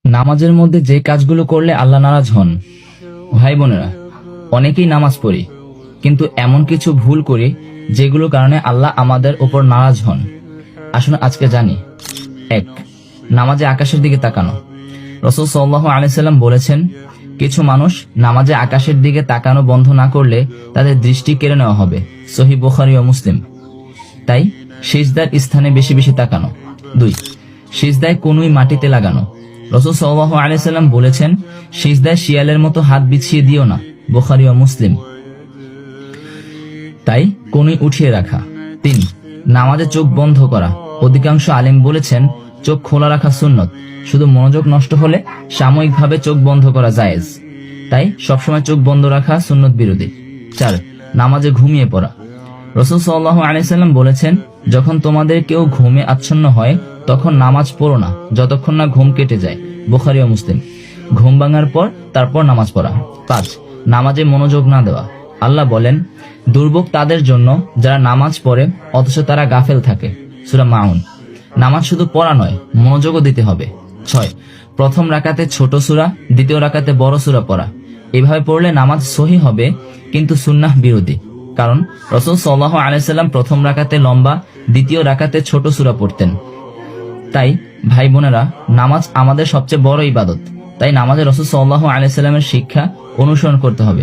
নামাজের মধ্যে যে কাজগুলো করলে আল্লাহ নারাজ হন। ভাই বোনেরা, অনেকেই নামাজ পড়ি, কিন্তু এমন কিছু ভুল করি যেগুলোর কারণে আল্লাহ আমাদের উপর নারাজ হন। আসুন আজকে জানি। 1. নামাজে আকাশের দিকে তাকানো। রাসূল সাল্লাল্লাহু আলাইহি সাল্লাম বলেছেন, কিছু মানুষ নামাজে আকাশের দিকে তাকানো বন্ধ না করলে তাদের দৃষ্টি কেড়ে নেওয়া হবে। সহিহ বুখারী ও মুসলিম। তাই সিজদার স্থানে বেশি বেশি তাকানো। 2. সিজদায় কনুই মাটিতে লাগানো। রাসূল সাল্লাল্লাহু আলাইহি সাল্লাম বলেছেন, সিজদায় শিয়ালের মতো হাত বিছিয়ে দিও না। বুখারী ও মুসলিম। তাই কনুই উঠিয়ে রাখা। 3. নামাজে চোখ বন্ধ করা। অধিকাংশ আলেম বলেছেন, চোখ খোলা রাখা সুন্নত, শুধু মনোযোগ নষ্ট হলে সাময়িকভাবে চোখ বন্ধ করা জায়েজ। তাই সবসময় চোখ বন্ধ রাখা সুন্নত বিরোধী। 4. নামাজে ঘুমিয়ে পড়া। রাসূল সাল্লাল্লাহু আলাইহি সাল্লাম বলেছেন, যখন তোমাদের কেউ ঘুমে আচ্ছন্ন হয় তখন নামাজ পড়ো না যতক্ষণ না ঘুম কেটে যায়। বুখারী ও মুসলিম। ঘুম ভাঙার পর তারপর নামাজ পড়া। 5. নামাজে মনোযোগ না দেওয়া। আল্লাহ বলেন, দুর্ভোগ তাদের জন্য যারা নামাজ পড়ে অথচ তারা গাফেল থাকে। সূরা মাউন। নামাজ শুধু পড়া নয়, মনোযোগও দিতে হবে। 6. প্রথম রাকাতে ছোট সূরা, দ্বিতীয় রাকাতে বড় সূরা পড়া। এভাবে পড়লে নামাজ সহিহ হবে, কিন্তু সুন্নাহ বিরোধী। কারণ রাসূল সাল্লাল্লাহু আলাইহি সাল্লাম প্রথম রাকাতে লম্বা, দ্বিতীয় রাকাতে ছোট সূরা পড়তেন। তাই ভাই বোনেরা, নামাজ আমাদের সবচেয়ে বড় ইবাদত। তাই নামাজে রাসূল সাল্লাল্লাহু আলাইহি সাল্লামের শিক্ষা অনুসরণ করতে হবে।